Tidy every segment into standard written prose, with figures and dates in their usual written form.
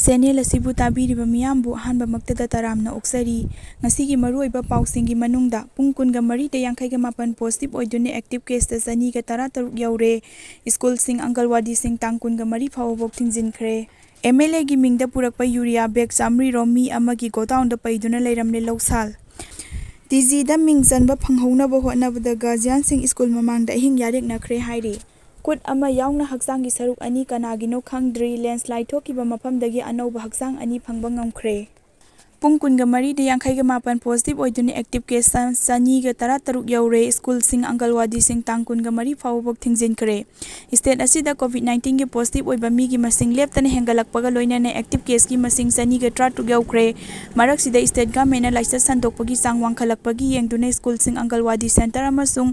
Channel ꯑꯁꯤꯕꯨ ꯇꯥꯕꯤꯔꯤꯕ ꯃꯤꯌꯥꯝꯕꯨ ꯑꯍꯥꯟꯕꯃꯛꯇꯗ ꯇꯔꯥꯝꯅ ꯑꯣꯛꯆꯔꯤ꯫ ꯉꯁꯤꯒꯤ ꯃꯔꯨꯑꯣꯏꯕ ꯄꯥꯎꯁꯤꯡꯒꯤ ꯃꯅꯨꯡꯗ ꯄꯨꯡ 24ꯗ 58 ꯄꯣꯖꯤꯇꯤꯚ ꯑꯣꯏꯗꯨꯅ ꯑꯦꯛꯇꯤꯚ ꯀꯦꯁꯇ 213 ꯌꯧꯔꯦ꯫ ꯁ꯭ꯀꯨꯜꯁꯤꯡ, ꯑꯪꯒꯜꯋꯥꯗꯤꯁꯤꯡ ꯇꯥꯡ 24 ꯐꯥꯎꯕ ꯊꯤꯡꯖꯤꯟꯈ꯭ꯔꯦ꯫ ꯑꯦꯝ.ꯑꯦꯜ.ꯑꯦꯒꯤ ꯃꯤꯡꯗ ꯄꯨꯔꯛꯄ ꯌꯨꯔꯤꯌꯥ ꯕꯦꯒ 300 ꯔꯣꯝ ꯃꯤ ꯑꯃꯒꯤ ꯒꯣꯗꯥꯎꯟꯗ ꯄꯩꯗꯨꯅ ꯂꯩꯔꯝꯂꯦ ꯂꯧꯁꯥꯜ꯫ ꯇꯤ.ꯖꯤꯗ ꯃꯤꯡ ꯆꯟꯕ ꯐꯪꯍꯧꯅꯕ ꯍꯣꯠꯅꯕꯗ ꯒꯥꯔꯖꯤꯌꯥꯟꯁꯤꯡ ꯁ꯭ꯀꯨꯜ ꯃꯃꯥꯡꯗ ꯑꯍꯤꯡ ꯌꯥꯔꯦꯛꯅꯈ꯭ꯔꯦ ꯍꯥꯏꯔꯤ꯫ ꯈꯨꯠ ꯑꯃ ꯌꯥꯎꯅ ꯍꯛꯆꯥꯡꯒꯤ ꯁꯔꯨꯛ ꯑꯅꯤ ꯀꯅꯥꯒꯤꯅꯣ ꯈꯪꯗ꯭ꯔꯤ, ꯂꯦꯟꯁ꯭ꯂꯥꯏꯗ ꯊꯣꯛꯈꯤꯕ ꯃꯐꯝꯗꯒꯤ ꯑꯅꯧꯕ ꯍꯛꯆꯥꯡ ꯑꯅꯤ ꯐꯪꯕ ꯉꯝꯈ꯭ꯔꯦ꯫ ꯄꯨꯡ 24ꯗ 58 ꯄꯣꯖꯤꯇꯤꯚ ꯑꯣꯏꯗꯨꯅ ꯑꯦꯛꯇꯤꯚ ꯀꯦꯁ 213 ꯌꯧꯔꯦ꯫ ꯁ꯭ꯀꯨꯜꯁꯤꯡ, ꯑꯪꯒꯜꯋꯥꯗꯤꯁꯤꯡ ꯇꯥꯡ 24 ꯐꯥꯎꯕ ꯊꯤꯡꯖꯤꯟꯈ꯭ꯔꯦ꯫ ꯁ꯭ꯇꯦꯠ ꯑꯁꯤꯗ ꯀꯣꯚꯤꯗ-19ꯒꯤ ꯄꯣꯖꯤꯇꯤꯚ ꯑꯣꯏꯕ ꯃꯤꯒꯤ ꯃꯁꯤꯡ ꯂꯦꯞꯇꯅ ꯍꯦꯟꯒꯠꯂꯛꯄꯒ ꯂꯣꯏꯅꯅ ꯑꯦꯛꯇꯤꯚ ꯀꯦꯁꯀꯤ ꯃꯁꯤꯡ 213 ꯌꯧꯈ꯭ꯔꯦ꯫ ꯃꯔꯛꯁꯤꯗ ꯁ꯭ꯇꯦꯠ ꯒꯚꯔꯟꯃꯦꯟꯠꯅ ꯂꯥꯏꯆꯠ ꯁꯟꯗꯣꯛꯄꯒꯤ ꯆꯥꯡ ꯋꯥꯡꯈꯠꯂꯛꯄꯒꯤ ꯌꯦꯡꯗꯨꯅ ꯁ꯭ꯀꯨꯜꯁꯤꯡ, ꯑꯪꯒꯜꯋꯥꯗꯤ ꯁꯦꯟꯇꯔ ꯑꯃꯁꯨꯡ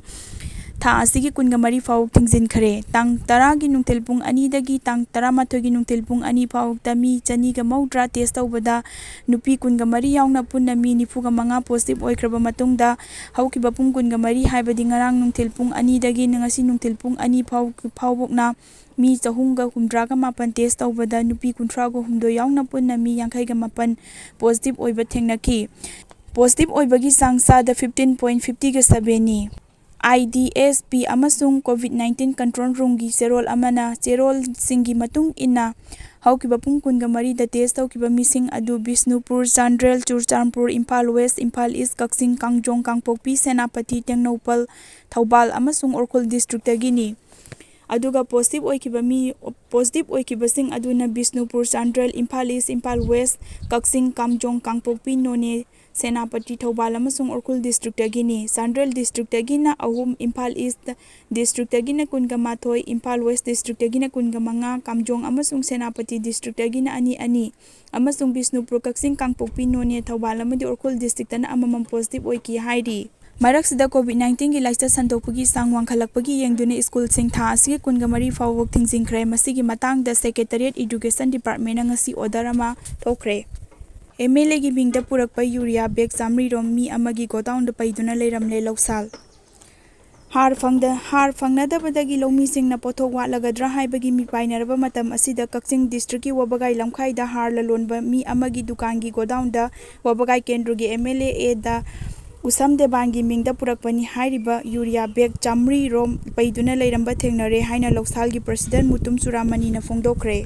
ꯊꯥ ꯑꯁꯤꯒꯤ 24 ꯐꯥꯎꯕ ꯊꯤꯡꯖꯤꯟꯈ꯭ꯔꯦ꯫ ꯇꯥꯡ 10ꯒꯤ ꯅꯨꯡꯊꯤꯜ ꯄꯨꯡ 2ꯗꯒꯤ ꯇꯥꯡ 11ꯒꯤ ꯅꯨꯡꯊꯤꯜ ꯄꯨꯡ 2 ꯐꯥꯎꯕꯗ ꯃꯤ 230 ꯇꯦꯁꯠ ꯇꯧꯕꯗ ꯅꯨꯄꯤ 24 ꯌꯥꯎꯅ ꯄꯨꯟꯅ ꯃꯤ 45 ꯄꯣꯖꯤꯇꯤꯚ ꯑꯣꯏꯈ꯭ꯔꯕ ꯃꯇꯨꯡꯗ ꯍꯧꯈꯤꯕ ꯄꯨꯡ 24 ꯍꯥꯏꯕꯗꯤ ꯉꯔꯥꯡ ꯅꯨꯡꯊꯤꯜ ꯄꯨꯡ 2ꯗꯒꯤ ꯉꯁꯤ ꯅꯨꯡꯊꯤꯜ ꯄꯨꯡ 2 ꯐꯥꯎꯕꯅ ꯃꯤ 358 ꯇꯦꯁꯠ ꯇꯧꯕꯗ ꯅꯨꯄꯤ 38 ꯌꯥꯎꯅ ꯄꯨꯟꯅ ꯃꯤ 58 ꯄꯣꯖꯤꯇꯤꯚ ꯑꯣꯏꯕ ꯊꯦꯡꯅꯈꯤ꯫ ꯄꯣꯖꯤꯇꯤꯚ ꯑꯣꯏꯕꯒꯤ ꯆꯥꯡ ꯆꯥꯗ 15.57ꯅꯤ꯫ ꯑꯥꯏ.ꯗꯤ.ꯑꯦꯁ.ꯄꯤ. ꯑꯃꯁꯨꯡ ꯀꯣꯚꯤꯗ-19 ꯀꯟꯇ꯭ꯔꯣꯜ ꯔꯨꯝꯒꯤ ꯆꯦꯔꯣꯜ ꯑꯃꯅ ꯆꯦꯔꯣꯜꯁꯤꯡꯒꯤ ꯃꯇꯨꯡ ꯏꯟꯅ ꯍꯧꯈꯤꯕ ꯄꯨꯡ 24ꯗ ꯇꯦꯁꯠ ꯇꯧꯈꯤꯕ ꯃꯤꯁꯤꯡ ꯑꯗꯨ ꯕꯤꯁꯅꯨꯄꯨꯔ, ꯆꯥꯟꯗꯦꯜ, ꯆꯨꯔꯆꯥꯟꯄꯨꯔ, ꯏꯝꯐꯥꯜ ꯋꯦꯁꯠ, ꯏꯝꯐꯥꯜ ꯏꯁꯠ, ꯀꯛꯆꯤꯡ, ꯀꯥꯡꯖꯣꯡ, ꯀꯥꯡꯄꯣꯛꯄꯤ, ꯁꯦꯅꯥꯄꯇꯤ, ꯇꯦꯡꯅꯧꯄꯜ, ꯊꯧꯕꯥꯜ ꯑꯃꯁꯨꯡ ꯎꯈ꯭ꯔꯨꯜ ꯗꯤꯁꯇ꯭ꯔꯤꯛꯇꯒꯤꯅꯤ꯫ ꯑꯗꯨꯒ ꯄꯣꯖꯤꯇꯤꯚ ꯑꯣꯏꯈꯤꯕꯁꯤꯡ ꯑꯗꯨꯅ ꯕꯤꯁꯅꯨꯄꯨꯔ, ꯆꯥꯟꯗꯦꯜ, ꯏꯝꯐꯥꯜ ꯏꯁꯠ, ꯏꯝꯐꯥꯜ ꯋꯦꯁꯠ, ꯀꯛꯆꯤꯡ, ꯀꯥꯝꯖꯣꯡ, ꯀꯥꯡꯄꯣꯛꯄꯤ, ꯅꯣꯅꯦ, ꯁꯦꯅꯥꯄꯇꯤ, ꯊꯧꯕꯥꯜ ꯑꯃꯁꯨꯡ ꯎꯈ꯭ꯔꯨꯜ ꯗꯤꯁꯇ꯭ꯔꯤꯛꯇꯒꯤꯅꯤ꯫ ꯆꯥꯟꯗꯦꯜ ꯗꯤꯁꯇ꯭ꯔꯤꯛꯇꯒꯤꯅ 3, ꯏꯝꯐꯥꯜ ꯏꯁꯠ ꯗꯤꯁꯇ꯭ꯔꯤꯛꯇꯒꯤꯅ 19, ꯏꯝꯐꯥꯜ ꯋꯦꯁꯠ ꯗꯤꯁꯇ꯭ꯔꯤꯛꯇꯒꯤꯅ 15, ꯀꯥꯝꯖꯣꯡ ꯑꯃꯁꯨꯡ ꯁꯦꯅꯥꯄꯇꯤ ꯗꯤꯁꯇ꯭ꯔꯤꯛꯇꯒꯤꯅ 2, ꯑꯃꯁꯨꯡ ꯕꯤꯁꯅꯨꯄꯨꯔ, ꯀꯛꯆꯤꯡ, ꯀꯥꯡꯄꯣꯛꯄꯤ, ꯅꯣꯅꯦ, ꯊꯧꯕꯥꯜ ꯑꯃꯗꯤ ꯎꯈ꯭ꯔꯨꯜ ꯗꯤꯁꯇ꯭ꯔꯤꯛꯇꯅ ꯑꯃꯃꯝ ꯄꯣꯖꯤꯇꯤꯚ ꯑꯣꯏꯈꯤ ꯍꯥꯏꯔꯤ꯫ ꯃꯔꯛꯁꯤꯗ ꯀꯣꯚꯤꯗ-19ꯒꯤ ꯂꯥꯏꯆꯠ ꯁꯟꯗꯣꯛꯄꯒꯤ ꯆꯥꯡ ꯋꯥꯡꯈꯠꯂꯛꯄꯒꯤ ꯌꯦꯡꯗꯨꯅ ꯁ꯭ꯀꯨꯜꯁꯤꯡ ꯊꯥ ꯑꯁꯤꯒꯤ 24 ꯐꯥꯎꯕ ꯊꯤꯡꯖꯤꯟꯈ꯭ꯔꯦ꯫ ꯃꯁꯤꯒꯤ ꯃꯇꯥꯡꯗ ꯁꯦꯀ꯭ꯔꯦꯇꯦꯔꯤꯌꯦꯠ ꯑꯦꯖꯨꯀꯦꯁꯟ ꯗꯤꯄꯥꯔꯠꯃꯦꯟꯠꯅ ꯉꯁꯤ ꯑꯣꯔꯗꯔ ꯑꯃ ꯊꯣꯛꯈ꯭ꯔꯦ꯫ ꯑꯦꯝ.ꯑꯦꯜ.ꯑꯦꯒꯤ ꯃꯤꯡꯗ ꯄꯨꯔꯛꯄ ꯌꯨꯔꯤꯌꯥ ꯕꯦꯒ 300 ꯔꯣꯝ ꯃꯤ ꯑꯃꯒꯤ ꯒꯣꯗꯥꯎꯟꯗ ꯄꯩꯗꯨꯅ ꯂꯩꯔꯝꯂꯦ ꯂꯧꯁꯥꯜ꯫ ꯍꯥꯔ ꯐꯪꯅꯗꯕꯗꯒꯤ ꯂꯧꯃꯤꯁꯤꯡꯅ ꯄꯣꯠꯊꯣꯛ ꯋꯥꯠꯂꯒꯗ꯭ꯔꯥ ꯍꯥꯏꯕꯒꯤ ꯃꯤꯄꯥꯏꯅꯔꯕ ꯃꯇꯝ ꯑꯁꯤꯗ ꯀꯛꯆꯤꯡ ꯗꯤꯁꯇ꯭ꯔꯤꯛꯀꯤ ꯋꯥꯕꯒꯥꯏ ꯂꯝꯈꯥꯏꯗ ꯍꯥꯔ ꯂꯂꯣꯟꯕ ꯃꯤ ꯑꯃꯒꯤ ꯗꯨꯀꯥꯟꯒꯤ ꯒꯣꯗꯥꯎꯟꯗ ꯋꯥꯕꯒꯥꯏ ꯀꯦꯟꯗ꯭ꯔꯒꯤ ꯑꯦꯝ.ꯑꯦꯜ.ꯑꯦ.ꯗ ꯎꯁꯝ ꯗꯦꯕꯥꯟꯒꯤ ꯃꯤꯡꯗ ꯄꯨꯔꯛꯄꯅꯤ ꯍꯥꯏꯔꯤꯕ ꯌꯨꯔꯤꯌꯥ ꯕꯦꯒ 300 ꯔꯣꯝ ꯄꯩꯗꯨꯅ ꯂꯩꯔꯝꯕ ꯊꯦꯡꯅꯔꯦ ꯍꯥꯏꯅ ꯂꯧꯁꯥꯜꯒꯤ ꯄ꯭ꯔꯁꯤꯗꯦꯟꯠ ꯃꯨꯇꯨꯝ ꯆꯨꯔꯥꯃꯅꯤꯅ ꯐꯣꯡꯗꯣꯛꯈ꯭ꯔꯦ꯫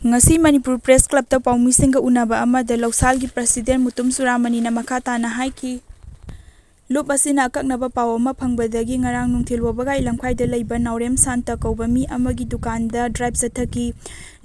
ꯉꯁꯤ ꯃꯅꯤꯄꯨꯔ ꯄ꯭ꯔꯦꯁ ꯀ꯭ꯂꯕꯇ ꯄꯥꯎꯃꯤꯁꯤꯡꯒ ꯎꯅꯕ ꯑꯃꯗ ꯂꯧꯁꯥꯜꯒꯤ ꯄ꯭ꯔꯁꯤꯗꯦꯟꯠ ꯃꯨꯇꯨꯝ ꯆꯨꯔꯥꯃꯅꯤꯅ ꯃꯈꯥ ꯇꯥꯅ ꯍꯥꯏꯈꯤ꯫ ꯂꯨꯞ ꯑꯁꯤꯅ ꯑꯀꯛꯅꯕ ꯄꯥꯎ ꯑꯃ ꯐꯪꯕꯗꯒꯤ ꯉꯔꯥꯡ ꯅꯨꯡꯊꯤꯜ ꯋꯥꯕꯒꯥꯏ ꯂꯝꯈꯥꯏꯗ ꯂꯩꯕ ꯅꯥꯎꯔꯦꯝ ꯁꯥꯟꯇ ꯀꯧꯕ ꯃꯤ ꯑꯃꯒꯤ ꯗꯨꯀꯥꯟꯗ ꯗ꯭ꯔꯥꯏꯚ ꯆꯠꯊꯈꯤ꯫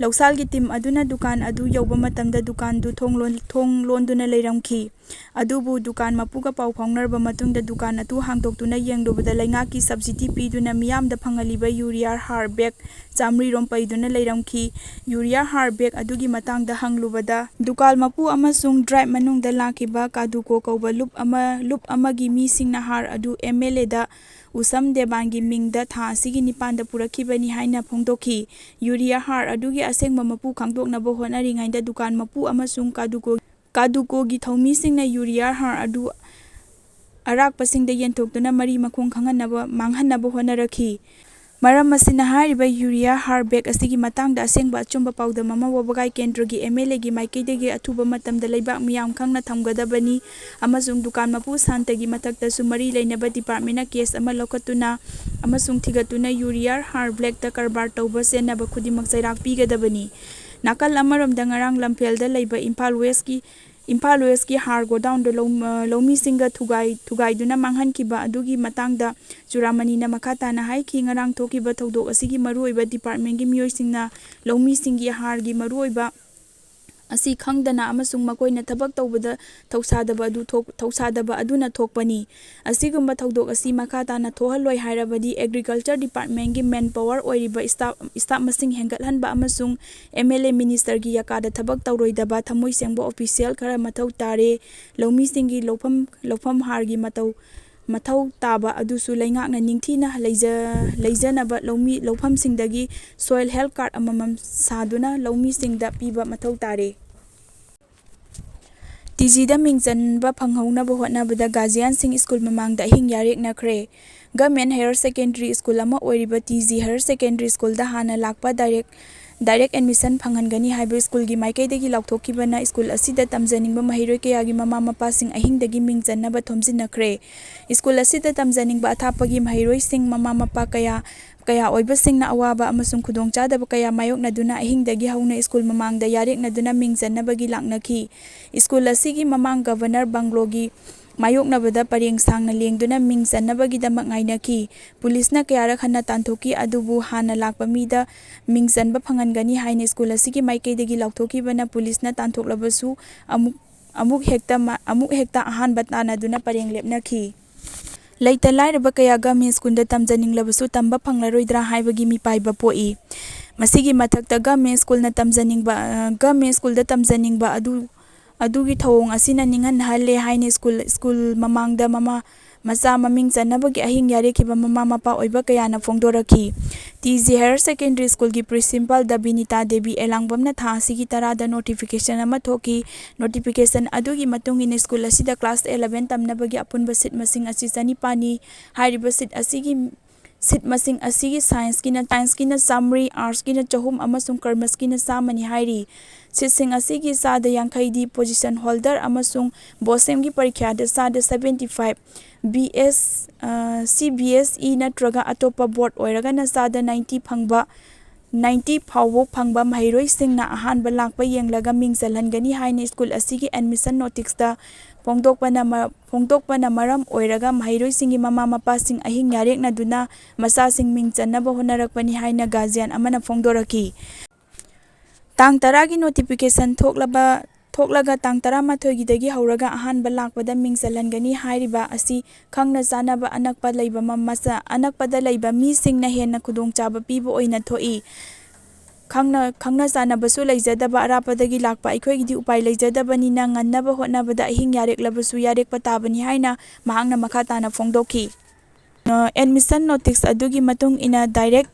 ꯂꯧꯁꯥꯜꯒꯤ ꯇꯤꯝ ꯑꯗꯨꯅ ꯗꯨꯀꯥꯟ ꯑꯗꯨ ꯌꯧꯕ ꯃꯇꯝꯗ ꯗꯨꯀꯥꯟꯗꯨ ꯊꯣꯡ ꯂꯣꯟꯗꯨꯅ ꯂꯩꯔꯝꯈꯤ꯫ ꯑꯗꯨꯕꯨ ꯗꯨꯀꯥꯟ ꯃꯄꯨꯒ ꯄꯥꯎ ꯐꯥꯎꯅꯔꯕ ꯃꯇꯨꯡꯗ ꯗꯨꯀꯥꯟ ꯑꯗꯨ ꯍꯥꯡꯗꯣꯛꯇꯨꯅ ꯌꯦꯡꯂꯨꯕꯗ ꯂꯩꯉꯥꯛꯀꯤ ꯁꯕꯁꯤꯗꯤ ꯄꯤꯗꯨꯅ ꯃꯤꯌꯥꯝꯗ ꯐꯪꯍꯜꯂꯤꯕ ꯌꯨꯔꯤꯌꯥ ꯍꯥꯔ ꯕꯦꯒ 300 ꯔꯣꯝ ꯄꯩꯗꯨꯅ ꯂꯩꯔꯝꯈꯤ꯫ ꯌꯨꯔꯤꯌꯥ ꯍꯥꯔ ꯕꯦꯒ ꯑꯗꯨꯒꯤ ꯃꯇꯥꯡꯗ ꯍꯪꯂꯨꯕꯗ ꯗꯨꯀꯥꯟ ꯃꯄꯨ ꯑꯃꯁꯨꯡ ꯗ꯭ꯔꯥꯏꯚ ꯃꯅꯨꯡꯗ ꯂꯥꯛꯈꯤꯕ ꯀꯥꯗꯨꯀꯣ ꯀꯧꯕ ꯂꯨꯞ ꯑꯃꯒꯤ ꯃꯤꯁꯤꯡꯅ ꯍꯥꯔ ꯑꯗꯨ ꯑꯦꯝ.ꯑꯦꯜ.ꯑꯦꯗ ꯎꯁꯝ ꯗꯦꯕꯥꯟꯒꯤ ꯃꯤꯡꯗ ꯊꯥ ꯑꯁꯤꯒꯤ 9ꯗ ꯄꯨꯔꯛꯈꯤꯕꯅꯤ ꯍꯥꯏꯅ ꯐꯣꯡꯗꯣꯛꯈꯤ꯫ ꯌꯨꯔꯤꯌꯥ ꯍꯥꯔ ꯑꯗꯨꯒꯤ ꯑꯁꯦꯡꯕ ꯃꯄꯨ ꯈꯪꯗꯣꯛꯅꯕ ꯍꯣꯠꯅꯔꯤꯉꯩꯗ ꯗꯨꯀꯥꯟ ꯃꯄꯨ ꯑꯃꯁꯨꯡ ꯀꯥꯗꯨꯀꯣꯒꯤ ꯊꯧꯃꯤꯁꯤꯡꯅ ꯌꯨꯔꯤꯌꯥ ꯍꯥꯔ ꯑꯗꯨ ꯑꯔꯥꯛꯄꯁꯤꯡꯗ ꯌꯦꯟꯊꯣꯛꯇꯨꯅ ꯃꯔꯤ-ꯃꯈꯣꯡ ꯃꯥꯡꯍꯟꯅꯕ ꯍꯣꯠꯅꯔꯛꯈꯤ꯫ ꯃꯔꯝ ꯑꯁꯤꯅ ꯍꯥꯏꯔꯤꯕ ꯌꯨꯔꯤꯌꯥ ꯍꯥꯔ ꯕꯦꯒ ꯑꯁꯤꯒꯤ ꯃꯇꯥꯡꯗ ꯑꯁꯦꯡꯕ ꯑꯆꯨꯝꯕ ꯄꯥꯎꯗꯝ ꯑꯃ ꯋꯥꯕꯒꯥꯏ ꯀꯦꯟꯗ꯭ꯔꯒꯤ ꯑꯦꯝ.ꯑꯦꯜ.ꯑꯦꯒꯤ ꯃꯥꯏꯀꯩꯗꯒꯤ ꯑꯊꯨꯕ ꯃꯇꯝꯗ ꯂꯩꯕꯥꯛ ꯃꯤꯌꯥꯝ ꯈꯪꯅ ꯊꯝꯒꯗꯕꯅꯤ ꯑꯃꯁꯨꯡ ꯗꯨꯀꯥꯟ ꯃꯄꯨ ꯁꯥꯟꯇꯒꯤ ꯃꯊꯛꯇꯁꯨ ꯃꯔꯤ ꯂꯩꯅꯕ ꯗꯤꯄꯥꯔꯠꯃꯦꯟꯠꯅ ꯀꯦꯁ ꯑꯃ ꯂꯧꯈꯠꯇꯨꯅ ꯑꯃꯁꯨꯡ ꯊꯤꯒꯠꯇꯨꯅ ꯌꯨꯔꯤꯌꯥ ꯍꯥꯔ ꯕꯦꯒꯇ ꯀꯔꯕꯥꯔ ꯇꯧꯕ ꯆꯦꯟꯅꯕ ꯈꯨꯗꯤꯡꯃꯛ ꯆꯩꯔꯥꯛ ꯄꯤꯒꯗꯕꯅꯤ꯫ ꯅꯥꯀꯜ ꯑꯃꯔꯣꯝꯗ ꯉꯔꯥꯡ ꯂꯝꯐꯦꯜꯗ ꯂꯩꯕ ꯏꯝꯐꯥꯜ ꯋꯦꯁꯠꯀꯤ ꯍꯥꯔ ꯒꯣꯗꯥꯎꯟꯗ ꯂꯧꯃꯤꯁꯤꯡꯒ ꯊꯨꯒꯥꯏꯗꯨꯅ ꯃꯥꯡꯍꯟꯈꯤꯕ ꯑꯗꯨꯒꯤ ꯃꯇꯥꯡꯗ ꯆꯨꯔꯥꯃꯅꯤꯅ ꯃꯈꯥ ꯇꯥꯅ ꯍꯥꯏꯈꯤ꯫ ꯉꯔꯥꯡ ꯊꯣꯛꯈꯤꯕ ꯊꯧꯗꯣꯛ ꯑꯁꯤꯒꯤ ꯃꯔꯨꯑꯣꯏꯕ ꯗꯤꯄꯥꯔꯠꯃꯦꯟꯠꯀꯤ ꯃꯤꯑꯣꯏꯁꯤꯡꯅ ꯂꯧꯃꯤꯁꯤꯡꯒꯤ ꯍꯥꯔꯒꯤ ꯃꯔꯨꯑꯣꯏꯕ ꯑꯁꯤ ꯈꯪꯗꯅ ꯑꯃꯁꯨꯡ ꯃꯈꯣꯏꯅ ꯊꯕꯛ ꯇꯧꯕꯗ ꯊꯧꯁꯥꯗꯕ ꯑꯗꯨꯅ ꯊꯣꯛꯄꯅꯤ꯫ ꯑꯁꯤꯒꯨꯝꯕ ꯊꯧꯗꯣꯛ ꯑꯁꯤ ꯃꯈꯥ ꯇꯥꯅ ꯊꯣꯛꯍꯜꯂꯣꯏ ꯍꯥꯏꯔꯕꯗꯤ ꯑꯦꯒ꯭ꯔꯤꯀꯜꯆꯔ ꯗꯤꯄꯥꯔꯠꯃꯦꯟꯠꯀꯤ ꯃꯦꯟꯄꯥꯋꯔ ꯑꯣꯏꯔꯤꯕ ꯁ꯭ꯇꯥꯐ ꯃꯁꯤꯡ ꯍꯦꯟꯒꯠꯍꯟꯕ ꯑꯃꯁꯨꯡ ꯑꯦꯝ.ꯑꯦꯜ.ꯑꯦ. ꯃꯤꯅꯤꯁꯇꯔꯒꯤ ꯌꯥꯀꯥꯗ ꯊꯕꯛ ꯇꯧꯔꯣꯏꯗꯕ ꯊꯃꯣꯏ ꯁꯦꯡꯕ ꯑꯣꯐꯤꯁꯤꯌꯦꯜ ꯈꯔ ꯃꯊꯧ ꯇꯥꯔꯦ꯫ ꯂꯧꯃꯤꯁꯤꯡꯒꯤ ꯂꯧꯐꯝ ꯍꯥꯔꯒꯤ ꯃꯊꯧ ꯇꯥꯕ ꯑꯗꯨꯁꯨ ꯂꯩꯉꯥꯛꯅ ꯅꯤꯡꯊꯤꯅ ꯂꯩꯖꯅꯕ ꯂꯧꯐꯝꯁꯤꯡꯗꯒꯤ ꯁꯣꯏꯜ ꯍꯦꯜꯊ ꯀꯥꯔꯗ ꯑꯃꯃꯝ ꯁꯥꯗꯨꯅ ꯂꯧꯃꯤꯁꯤꯡꯗ ꯄꯤꯕ ꯃꯊꯧ ꯇꯥꯔꯦ꯫ ꯇꯤ.ꯖꯤꯗ ꯃꯤꯡ ꯆꯟꯕ ꯐꯪꯍꯧꯅꯕ ꯍꯣꯠꯅꯕꯗ ꯒꯥꯔꯖꯤꯌꯥꯟꯁꯤꯡ ꯁ꯭ꯀꯨꯜ ꯃꯃꯥꯡꯗ ꯑꯍꯤꯡ ꯌꯥꯔꯦꯛꯅꯈ꯭ꯔꯦ꯫ ꯒꯚꯔꯟꯃꯦꯟꯠ ꯍꯥꯌꯔ ꯁꯦꯀꯦꯟꯗꯔꯤ ꯁ꯭ꯀꯨꯜ ꯑꯃ ꯑꯣꯏꯔꯤꯕ ꯇꯤ.ꯖꯤ ꯍꯥꯌꯔ ꯁꯦꯀꯦꯟꯗꯔꯤ ꯁ꯭ꯀꯨꯜꯗ ꯍꯥꯟꯅ ꯂꯥꯛꯄ ꯗꯥꯏꯔꯦꯛ ꯑꯦꯗꯃꯤꯁꯟ ꯐꯪꯍꯟꯒꯅꯤ ꯍꯥꯏꯕ ꯁ꯭ꯀꯨꯜꯒꯤ ꯃꯥꯏꯀꯩꯗꯒꯤ ꯂꯥꯎꯊꯣꯛꯈꯤꯕꯅ ꯁ꯭ꯀꯨꯜ ꯑꯁꯤꯗ ꯇꯝꯖꯅꯤꯡꯕ ꯃꯍꯩꯔꯣꯏ ꯀꯌꯥꯒꯤ ꯃꯃꯥ ꯃꯄꯥꯁꯤꯡ ꯑꯍꯤꯡꯗꯒꯤ ꯃꯤꯡ ꯆꯟꯅꯕ ꯊꯣꯝꯖꯤꯟꯅꯈ꯭ꯔꯦ꯫ ꯁ꯭ꯀꯨꯜ ꯑꯁꯤꯗ ꯇꯝꯖꯅꯤꯡꯕ ꯑꯊꯥꯞꯄꯒꯤ ꯃꯍꯩꯔꯣꯏꯁꯤꯡ ꯃꯃꯥ ꯃꯄꯥ ꯀꯌꯥ ꯑꯣꯏꯕꯁꯤꯡꯅ ꯑꯋꯥꯕ ꯑꯃꯁꯨꯡ ꯈꯨꯗꯣꯡꯆꯥꯗꯕ ꯀꯌꯥ ꯃꯥꯌꯣꯛꯅꯗꯨꯅ ꯑꯍꯤꯡꯗꯒꯤ ꯍꯧꯅ ꯁ꯭ꯀꯨꯜ ꯃꯃꯥꯡꯗ ꯌꯥꯔꯦꯛꯅꯗꯨꯅ ꯃꯤꯡ ꯆꯟꯅꯕꯒꯤ ꯂꯥꯛꯅꯈꯤ꯫ ꯁ꯭ꯀꯨꯜ ꯑꯁꯤꯒꯤ ꯃꯃꯥꯡ ꯒꯚꯔꯅꯔ ꯕꯪꯒ꯭ꯂꯣꯒꯤ ꯃꯥꯌꯣꯛꯅꯕꯗ ꯄꯔꯦꯡ ꯁꯥꯡꯅ ꯂꯦꯡꯗꯨꯅ ꯃꯤꯡ ꯆꯟꯅꯕꯒꯤꯗꯃꯛ ꯉꯥꯏꯅꯈꯤ꯫ ꯄꯨꯂꯤꯁꯅ ꯀꯌꯥꯔꯛ ꯍꯟꯅ ꯇꯥꯟꯊꯣꯛꯈꯤ ꯑꯗꯨꯕꯨ ꯍꯥꯟꯅ ꯂꯥꯛꯄ ꯃꯤꯗ ꯃꯤꯡ ꯆꯟꯕ ꯐꯪꯍꯟꯒꯅꯤ ꯍꯥꯏꯅ ꯁ꯭ꯀꯨꯜ ꯑꯁꯤꯒꯤ ꯃꯥꯏꯀꯩꯗꯒꯤ ꯂꯥꯎꯊꯣꯛꯈꯤꯕꯅ ꯄꯨꯂꯤꯁꯅ ꯇꯥꯟꯊꯣꯛꯂꯕꯁꯨ ꯑꯃꯨꯛ ꯍꯦꯛꯇ ꯑꯍꯥꯟꯕ ꯇꯥꯟꯅꯗꯨꯅ ꯄꯔꯦꯡ ꯂꯦꯞꯅꯈꯤ꯫ ꯂꯩꯇ ꯂꯥꯏꯔꯕ ꯀꯌꯥ ꯒꯚꯔꯟꯃꯦꯟꯠ ꯁ꯭ꯀꯨꯜꯗ ꯇꯝꯖꯅꯤꯡꯂꯕꯁꯨ ꯇꯝꯕ ꯐꯪꯂꯔꯣꯏꯗ꯭ꯔꯥ ꯍꯥꯏꯕꯒꯤ ꯃꯤꯄꯥꯏꯕ ꯄꯣꯛꯏ꯫ ꯃꯁꯤꯒꯤ ꯃꯊꯛꯇ ꯒꯚꯔꯟꯃꯦꯟꯠ ꯁ꯭ꯀꯨꯜꯗ ꯇꯝꯖꯅꯤꯡꯕ ꯑꯗꯨꯒꯤ ꯊꯧꯑꯣꯡ ꯑꯁꯤꯅ ꯅꯤꯡꯍꯟꯅꯍꯜꯂꯦ ꯍꯥꯏꯅ ꯁ꯭ꯀꯨꯜ ꯃꯃꯥꯡꯗ ꯃꯆꯥ ꯃꯃꯤꯡ ꯆꯟꯅꯕꯒꯤ ꯑꯍꯤꯡ ꯌꯥꯔꯦꯛꯈꯤꯕ ꯃꯃꯥ ꯃꯄꯥ ꯑꯣꯏꯕ ꯀꯌꯥꯅ ꯐꯣꯡꯗꯣꯔꯛꯈꯤ꯫ ꯇꯤ.ꯖꯤ. ꯍꯥꯌꯔ ꯁꯦꯀꯦꯟꯗꯔꯤ ꯁ꯭ꯀꯨꯜꯒꯤ ꯄ꯭ꯔꯤꯟꯁꯤꯄꯥꯜ ꯕꯤꯅꯤꯇꯥ ꯗꯦꯕꯤ ꯑꯦꯂꯥꯡꯕꯝꯅ ꯊꯥ ꯑꯁꯤꯒꯤ 10ꯗ ꯅꯣꯇꯤꯐꯤꯀꯦꯁꯟ ꯑꯃ ꯊꯣꯛꯈꯤ꯫ ꯅꯣꯇꯤꯐꯤꯀꯦꯁꯟ ꯑꯗꯨꯒꯤ ꯃꯇꯨꯡ ꯏꯟꯅ ꯁ꯭ꯀꯨꯜ ꯑꯁꯤꯗ ꯀ꯭ꯂꯥꯁ 11 ꯇꯝꯅꯕꯒꯤ ꯑꯄꯨꯟꯕ ꯁꯤꯠ ꯃꯁꯤꯡ ꯑꯁꯤ 900ꯅꯤ꯫ ꯍꯥꯏꯔꯤꯕ ꯁꯤꯠ ꯃꯁꯤꯡ ꯑꯁꯤꯒꯤ ꯁꯥꯏꯟꯁꯀꯤꯅ 100, ꯑꯥꯔꯠꯁꯀꯤꯅ 300 ꯑꯃꯁꯨꯡ ꯀꯃꯔꯁꯀꯤꯅ 100ꯅꯤ ꯍꯥꯏꯔꯤ꯫ ꯁꯤꯠꯁꯤꯡ ꯑꯁꯤꯒꯤ ꯆꯥꯗ 50ꯗꯤ ꯄꯣꯖꯤꯁꯟ ꯍꯣꯜꯗꯔ ꯑꯃꯁꯨꯡ ꯕꯣꯁꯦꯝꯒꯤ ꯄꯔꯤꯈ꯭ꯌꯥꯗ ꯆꯥꯗ 75, CBSE ꯅꯠꯇ꯭ꯔꯒ ꯑꯇꯣꯞꯄ ꯕꯣꯔꯗ ꯑꯣꯏꯔꯒꯅ ꯆꯥꯗ 90 ꯐꯥꯎꯕ ꯐꯪꯕ ꯃꯍꯩꯔꯣꯏꯁꯤꯡꯅ ꯑꯍꯥꯟꯕ ꯂꯥꯛꯄ ꯌꯦꯡꯂꯒ ꯃꯤꯡ ꯆꯜꯍꯟꯒꯅꯤ ꯍꯥꯏꯅ ꯁ꯭ꯀꯨꯜ ꯑꯁꯤꯒꯤ ꯑꯦꯗꯃꯤꯁꯟ ꯅꯣꯇꯤꯁꯇ ꯐꯣꯡꯗꯣꯛꯄꯅ ꯃꯔꯝ ꯑꯣꯏꯔꯒ ꯃꯍꯩꯔꯣꯏꯁꯤꯡꯒꯤ ꯃꯃꯥ ꯃꯄꯥꯁꯤꯡ ꯑꯍꯤꯡ ꯌꯥꯔꯦꯛꯅꯗꯨꯅ ꯃꯆꯥꯁꯤꯡ ꯃꯤꯡ ꯆꯟꯅꯕ ꯍꯣꯠꯅꯔꯛꯄꯅꯤ ꯍꯥꯏꯅ ꯒꯥꯔꯖꯤꯌꯥꯟ ꯑꯃꯅ ꯐꯣꯡꯗꯣꯔꯛꯈꯤ꯫ ꯇꯥꯡ 10ꯒꯤ ꯅꯣꯇꯤꯐꯤꯀꯦꯁꯟ ꯊꯣꯛꯂꯒ ꯇꯥꯡ 11ꯒꯤꯗꯒꯤ ꯍꯧꯔꯒ ꯑꯍꯥꯟꯕ ꯂꯥꯛꯄꯗ ꯃꯤꯡ ꯆꯜꯍꯟꯒꯅꯤ ꯍꯥꯏꯔꯤꯕ ꯑꯁꯤ ꯈꯪꯅ ꯆꯥꯟꯅꯕ ꯑꯅꯛꯄꯗ ꯂꯩꯕ ꯃꯤꯁꯤꯡꯅ ꯍꯦꯟꯅ ꯈꯨꯗꯣꯡꯆꯥꯕ ꯄꯤꯕ ꯑꯣꯏꯅ ꯊꯣꯛꯏ꯫ ꯈꯪꯅ ꯆꯥꯟꯅꯕꯁꯨ ꯂꯩꯖꯗꯕ ꯑꯔꯥꯞꯄꯗꯒꯤ ꯂꯥꯛꯄ ꯑꯩꯈꯣꯏꯒꯤꯗꯤ ꯎꯄꯥꯏ ꯂꯩꯖꯗꯕꯅꯤꯅ ꯉꯟꯅꯕ ꯍꯣꯠꯅꯕꯗ ꯑꯍꯤꯡ ꯌꯥꯔꯦꯛꯂꯕꯁꯨ ꯌꯥꯔꯦꯛꯄ ꯇꯥꯕꯅꯤ ꯍꯥꯏꯅ ꯃꯍꯥꯛꯅ ꯃꯈꯥ ꯇꯥꯅ ꯐꯣꯡꯗꯣꯛꯈꯤ꯫ ꯑꯦꯗꯃꯤꯁꯟ ꯅꯣꯇꯤꯁ ꯑꯗꯨꯒꯤ ꯃꯇꯨꯡ ꯏꯟꯅ ꯗꯥꯏꯔꯦꯛ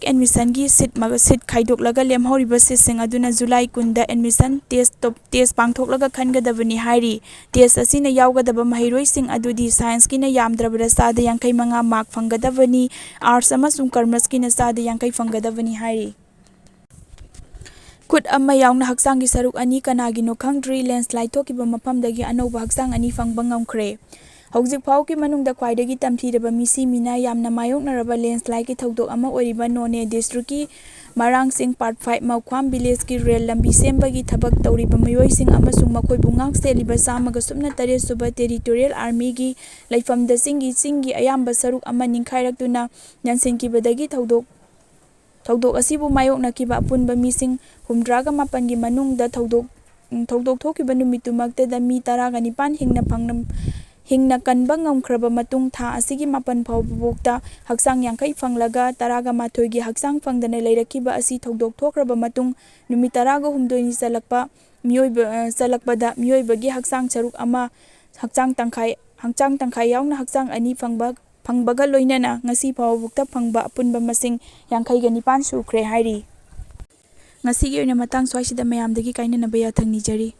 ꯑꯦꯗꯃꯤꯁꯟꯒꯤ ꯁꯤꯠ ꯈꯥꯏꯗꯣꯛꯂꯒ ꯂꯦꯝꯍꯧꯔꯤꯕ ꯁꯤꯠꯁꯤꯡ ꯑꯗꯨꯅ ꯖꯨꯂꯥꯏ 10ꯗ ꯑꯦꯗꯃꯤꯁꯟ ꯇꯦꯁ ꯄꯥꯡꯊꯣꯛꯂꯒ ꯈꯟꯒꯗꯕꯅꯤ ꯍꯥꯏꯔꯤ꯫ ꯇꯦꯁ ꯑꯁꯤꯅ ꯌꯥꯎꯒꯗꯕ ꯃꯍꯩꯔꯣꯏꯁꯤꯡ ꯑꯗꯨꯗꯤ ꯁꯥꯏꯟꯁꯀꯤꯅ ꯌꯥꯝꯗ꯭ꯔꯕꯗ ꯆꯥꯗ 55 ꯃꯥꯔꯛ ꯐꯪꯒꯗꯕꯅꯤ, ꯑꯥꯔꯠꯁ ꯑꯃꯁꯨꯡ ꯀꯃꯔꯁꯀꯤꯅ ꯆꯥꯗ 50 ꯐꯪꯒꯗꯕꯅꯤ ꯍꯥꯏꯔꯤ꯫ ꯈꯨꯠ ꯑꯃ ꯌꯥꯎꯅ ꯍꯛꯆꯥꯡꯒꯤ ꯁꯔꯨꯛ 2 ꯀꯅꯥꯒꯤꯅꯣ ꯈꯪꯗ꯭ꯔꯤ, ꯂꯦꯟꯁ꯭ꯂꯥꯏꯗ ꯊꯣꯛꯈꯤꯕ ꯃꯐꯝꯗꯒꯤ ꯑꯅꯧꯕ ꯍꯛꯆꯥꯡ 2 ꯐꯪꯕ ꯉꯝꯈ꯭ꯔꯦ꯫ ꯍꯧꯖꯤꯛ ꯐꯥꯎꯕꯒꯤ ꯃꯅꯨꯡꯗ ꯈ꯭ꯋꯥꯏꯗꯒꯤ ꯇꯝꯊꯤꯔꯕ ꯃꯤꯁꯤ ꯃꯤꯅꯥ ꯌꯥꯝꯅ ꯃꯥꯌꯣꯛꯅꯔꯕ ꯂꯦꯟꯁ꯭ꯂꯥꯏꯗꯀꯤ ꯊꯧꯗꯣꯛ ꯑꯃ ꯑꯣꯏꯔꯤꯕ ꯅꯣꯅꯦ ꯗꯤꯁꯇ꯭ꯔꯤꯛꯀꯤ ꯃꯔꯥꯡꯆꯤꯡ ꯄꯥꯔꯠ 5 ꯃꯧꯈ꯭ꯋꯥꯝ ꯚꯤꯂꯦꯖꯀꯤ ꯔꯦꯜ ꯂꯝꯕꯤ ꯁꯦꯝꯕꯒꯤ ꯊꯕꯛ ꯇꯧꯔꯤꯕ ꯃꯤꯑꯣꯏꯁꯤꯡ ꯑꯃꯁꯨꯡ ꯃꯈꯣꯏꯕꯨ ꯉꯥꯛ-ꯁꯦꯜꯂꯤꯕ 108 ꯁꯨꯕ ꯇꯦꯔꯤꯇꯣꯔꯤꯌꯦꯜ ꯑꯥꯔꯃꯤꯒꯤ ꯂꯩꯐꯝꯗ ꯆꯤꯡꯒꯤ ꯑꯌꯥꯝꯕ ꯁꯔꯨꯛ ꯑꯃ ꯅꯤꯡꯈꯥꯏꯔꯛꯇꯨꯅ ꯌꯥꯟꯁꯤꯟꯈꯤꯕꯗꯒꯤ ꯊꯧꯗꯣꯛ ꯑꯁꯤꯕꯨ ꯃꯥꯌꯣꯛꯅꯈꯤꯕ ꯑꯄꯨꯟꯕ ꯃꯤꯁꯤꯡ 78ꯒꯤ ꯃꯅꯨꯡꯗ ꯊꯧꯗꯣꯛ ꯊꯣꯛꯈꯤꯕ ꯅꯨꯃꯤꯠꯇꯨꯃꯛꯇꯗ ꯃꯤ 19 ꯍꯤꯡꯅ ꯀꯟꯕ ꯉꯝꯈ꯭ꯔꯕ ꯃꯇꯨꯡ ꯊꯥ ꯑꯁꯤꯒꯤ 9 ꯐꯥꯎꯕꯗ ꯍꯛꯆꯥꯡ 50 ꯐꯪꯂꯒ 11ꯒꯤ ꯍꯛꯆꯥꯡ ꯐꯪꯗꯅ ꯂꯩꯔꯛꯈꯤꯕ ꯑꯁꯤ ꯊꯧꯗꯣꯛꯊꯣꯛꯈ꯭ꯔꯕ ꯃꯇꯨꯡ ꯅꯨꯃꯤꯠ 18ꯅꯤ ꯆꯜꯂꯛꯄꯗ ꯃꯤꯑꯣꯏꯕꯒꯤ ꯍꯛꯆꯥꯡ ꯁꯔꯨꯛ ꯑꯃ ꯍꯛꯆꯥꯡ ꯇꯪꯈꯥꯏ ꯌꯥꯎꯅ ꯍꯛꯆꯥꯡ 2 ꯐꯪꯕꯒ ꯂꯣꯏꯅꯅ ꯉꯁꯤ ꯐꯥꯎꯕꯗ ꯐꯪꯕ ꯑꯄꯨꯟꯕ ꯃꯁꯤꯡ 59 ꯁꯨꯈ꯭ꯔꯦ ꯍꯥꯏꯔꯤ꯫ ꯉꯁꯤꯒꯤ ꯑꯣꯏꯅ ꯃꯇꯥꯡ ꯁ꯭ꯋꯥꯏꯁꯤꯗ ꯃꯌꯥꯝꯗꯒꯤ ꯀꯥꯏꯅꯅꯕ ꯌꯥꯊꯪ ꯅꯤꯖꯔꯤ꯫